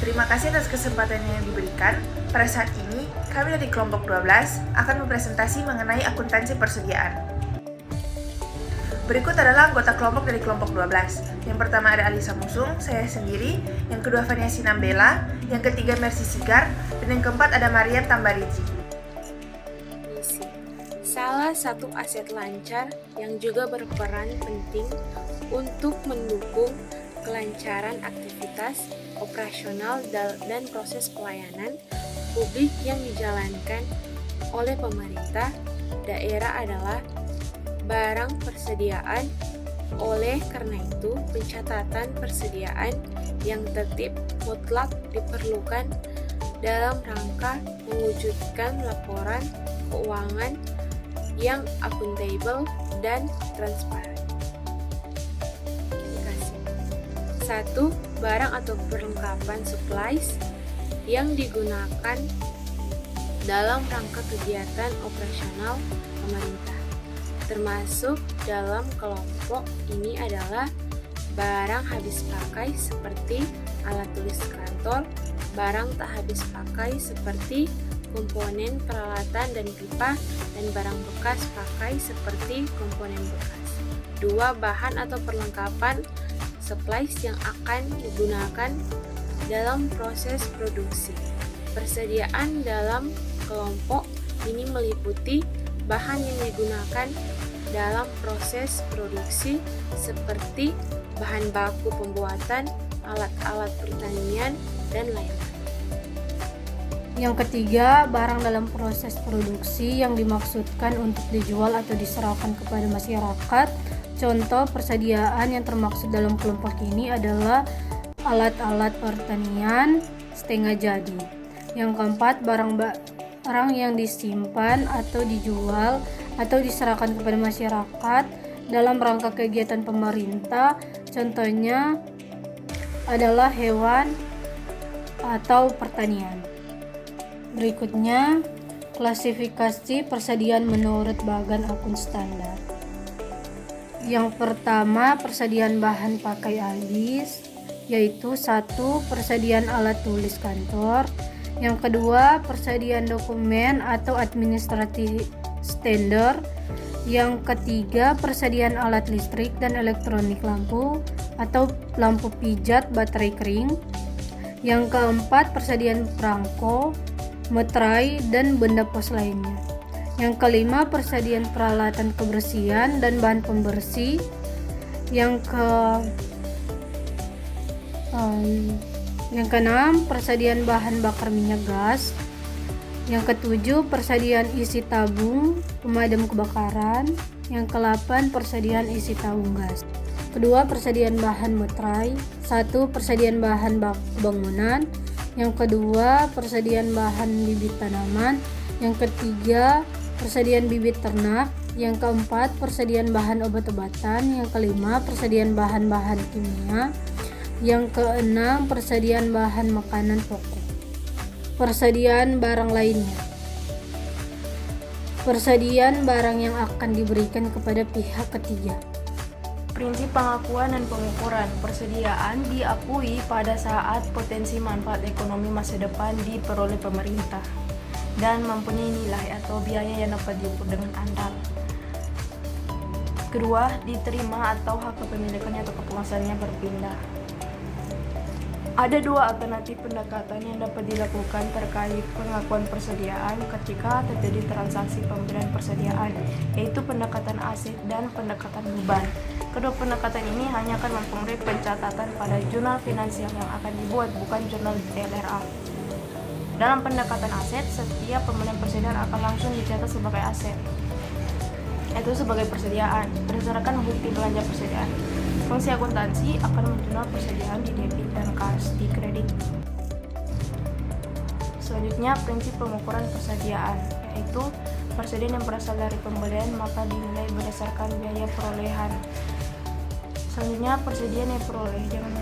Terima kasih atas kesempatan yang diberikan. Pada saat ini, kami dari kelompok 12 akan mempresentasi mengenai akuntansi persediaan. Berikut adalah anggota kelompok dari kelompok 12. Yang pertama ada Alisa Musung, saya sendiri. Yang kedua Fania Sinambela, yang ketiga Mercy Sigar, dan yang keempat ada Marian Tambariji. Misi. Salah satu aset lancar yang juga berperan penting untuk mendukung kelancaran aktivitas operasional dan proses pelayanan publik yang dijalankan oleh pemerintah daerah adalah barang persediaan. Oleh karena itu, pencatatan persediaan yang tertib mutlak diperlukan dalam rangka mewujudkan laporan keuangan yang akuntabel dan transparan. 1. Barang atau perlengkapan supplies yang digunakan dalam rangka kegiatan operasional pemerintah. Termasuk dalam kelompok ini adalah barang habis pakai seperti alat tulis kantor, barang tak habis pakai seperti komponen peralatan dan pipa, dan barang bekas pakai seperti komponen bekas. 2. Bahan atau perlengkapan supplies yang akan digunakan dalam proses produksi. Persediaan dalam kelompok ini meliputi bahan yang digunakan dalam proses produksi seperti bahan baku pembuatan, alat-alat pertanian, dan lain-lain. Yang ketiga, barang dalam proses produksi yang dimaksudkan untuk dijual atau diserahkan kepada masyarakat. Contoh persediaan yang termaksud dalam kelompok ini adalah alat-alat pertanian setengah jadi. Yang keempat, barang yang disimpan atau dijual atau diserahkan kepada masyarakat dalam rangka kegiatan pemerintah. Contohnya adalah hewan atau pertanian. Berikutnya, klasifikasi persediaan menurut Bagan Akun Standar. Yang pertama, persediaan bahan pakai habis, yaitu 1. Persediaan alat tulis kantor. Yang kedua, persediaan dokumen atau administratif standar. Yang ketiga, persediaan alat listrik dan elektronik lampu atau lampu pijat baterai kering. Yang keempat, persediaan perangko, meterai, dan benda pos lainnya. Yang kelima, persediaan peralatan kebersihan dan bahan pembersih. Yang keenam, persediaan bahan bakar minyak gas. Yang ketujuh, persediaan isi tabung pemadam kebakaran. Yang ke-8, persediaan isi tabung gas. Kedua, persediaan bahan meterai. 1. Persediaan bahan bangunan. Yang kedua, persediaan bahan bibit tanaman. Yang ketiga, persediaan bibit ternak. Yang keempat, persediaan bahan obat-obatan. Yang kelima, persediaan bahan-bahan kimia. Yang keenam, persediaan bahan makanan pokok. Persediaan barang lainnya. Persediaan barang yang akan diberikan kepada pihak ketiga. Prinsip pengakuan dan pengukuran persediaan diakui pada saat potensi manfaat ekonomi masa depan diperoleh pemerintah dan mempunyai nilai atau biaya yang dapat diukur dengan andal. Kedua, diterima atau hak kepemilikannya atau kepenguasaannya berpindah. Ada dua alternatif pendekatan yang dapat dilakukan terkait pengakuan persediaan ketika terjadi transaksi pembelian persediaan, yaitu pendekatan aset dan pendekatan beban. Kedua pendekatan ini hanya akan mempengaruhi pencatatan pada jurnal finansial yang akan dibuat, bukan jurnal LRA. Dalam pendekatan aset, setiap pembelian persediaan akan langsung dicatat sebagai aset, yaitu sebagai persediaan, berdasarkan bukti belanja persediaan. Fungsi akuntansi akan menjurnal persediaan di debit dan kas di kredit. Selanjutnya, prinsip pengukuran persediaan, yaitu persediaan yang berasal dari pembelian maka dinilai berdasarkan biaya perolehan. Selanjutnya, persediaan yang peroleh dengan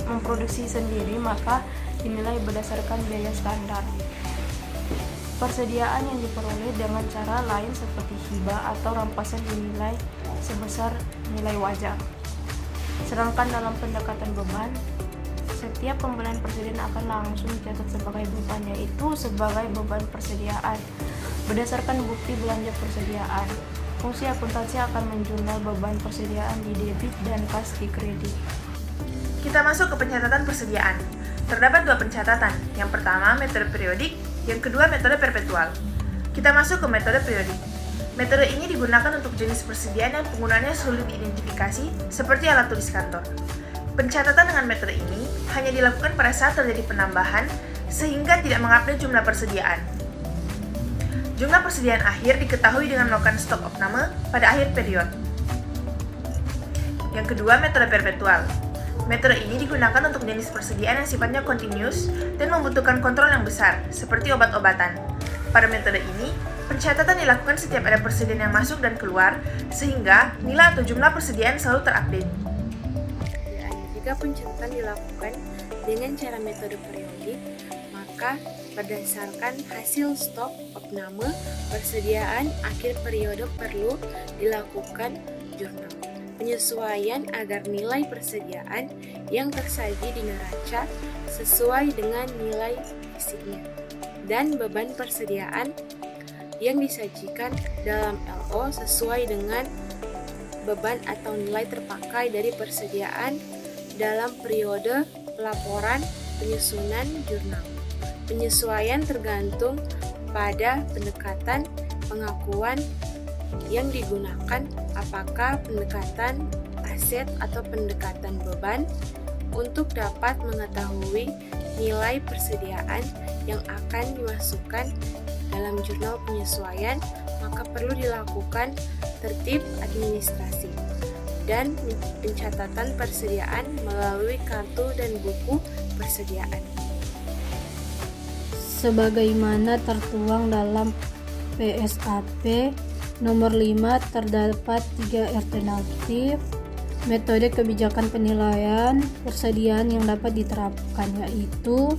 memproduksi sendiri maka dinilai berdasarkan biaya standar. Persediaan yang diperoleh dengan cara lain seperti hibah atau rampasan dinilai sebesar nilai wajar. Sedangkan dalam pendekatan beban, setiap pembelian persediaan akan langsung dicatat sebagai beban, yaitu sebagai beban persediaan berdasarkan bukti belanja persediaan. Fungsi akuntansi akan menjurnal beban persediaan di debit dan kas di kredit. Kita masuk ke pencatatan persediaan. Terdapat dua pencatatan. Yang pertama metode periodik, yang kedua metode perpetual. Kita masuk ke metode periodik. Metode ini digunakan untuk jenis persediaan yang penggunanya sulit diidentifikasi, seperti alat tulis kantor. Pencatatan dengan metode ini hanya dilakukan pada saat terjadi penambahan, sehingga tidak mengupdate jumlah persediaan. Jumlah persediaan akhir diketahui dengan melakukan stok opname pada akhir period. Yang kedua, metode perpetual. Metode ini digunakan untuk jenis persediaan yang sifatnya continuous dan membutuhkan kontrol yang besar, seperti obat-obatan. Pada metode ini, pencatatan dilakukan setiap ada persediaan yang masuk dan keluar, sehingga nilai atau jumlah persediaan selalu terupdate. Jika pencatatan dilakukan dengan cara metode periodik, maka berdasarkan hasil stok opname persediaan akhir periode perlu dilakukan jurnal penyesuaian agar nilai persediaan yang tersaji di neraca sesuai dengan nilai fisiknya dan beban persediaan yang disajikan dalam LO sesuai dengan beban atau nilai terpakai dari persediaan dalam periode pelaporan penyusunan jurnal. Penyesuaian tergantung pada pendekatan pengakuan yang digunakan, apakah pendekatan aset atau pendekatan beban. Untuk dapat mengetahui nilai persediaan yang akan dimasukkan dalam jurnal penyesuaian, maka perlu dilakukan tertib administrasi dan pencatatan persediaan melalui kartu dan buku persediaan. Sebagaimana tertuang dalam PSAP nomor 5, terdapat 3 alternatif metode kebijakan penilaian persediaan yang dapat diterapkan, yaitu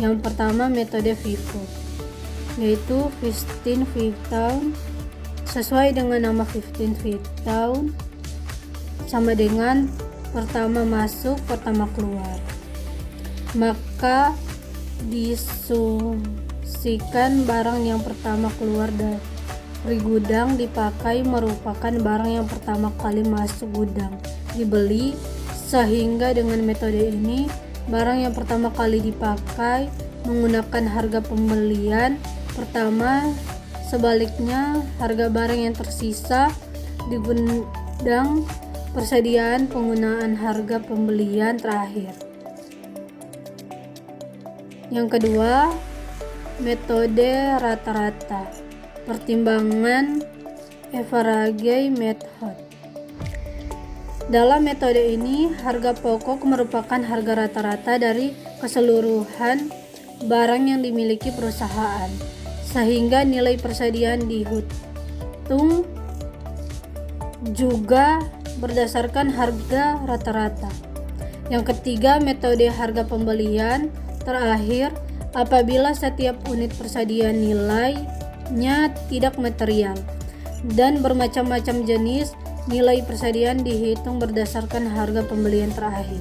yang pertama metode FIFO, yaitu 15 feet down. Sesuai dengan nama 15 feet down sama dengan pertama masuk pertama keluar, maka disumsikan barang yang pertama keluar dari gudang dipakai merupakan barang yang pertama kali masuk gudang dibeli, sehingga dengan metode ini barang yang pertama kali dipakai menggunakan harga pembelian pertama, sebaliknya harga barang yang tersisa di gudang persediaan penggunaan harga pembelian terakhir. Yang kedua, metode rata-rata, pertimbangan average method. Dalam metode ini, harga pokok merupakan harga rata-rata dari keseluruhan barang yang dimiliki perusahaan, sehingga nilai persediaan dihitung juga berdasarkan harga rata-rata. Yang ketiga, metode harga pembelian terakhir, apabila setiap unit persediaan nilainya tidak material dan bermacam-macam jenis, nilai persediaan dihitung berdasarkan harga pembelian terakhir.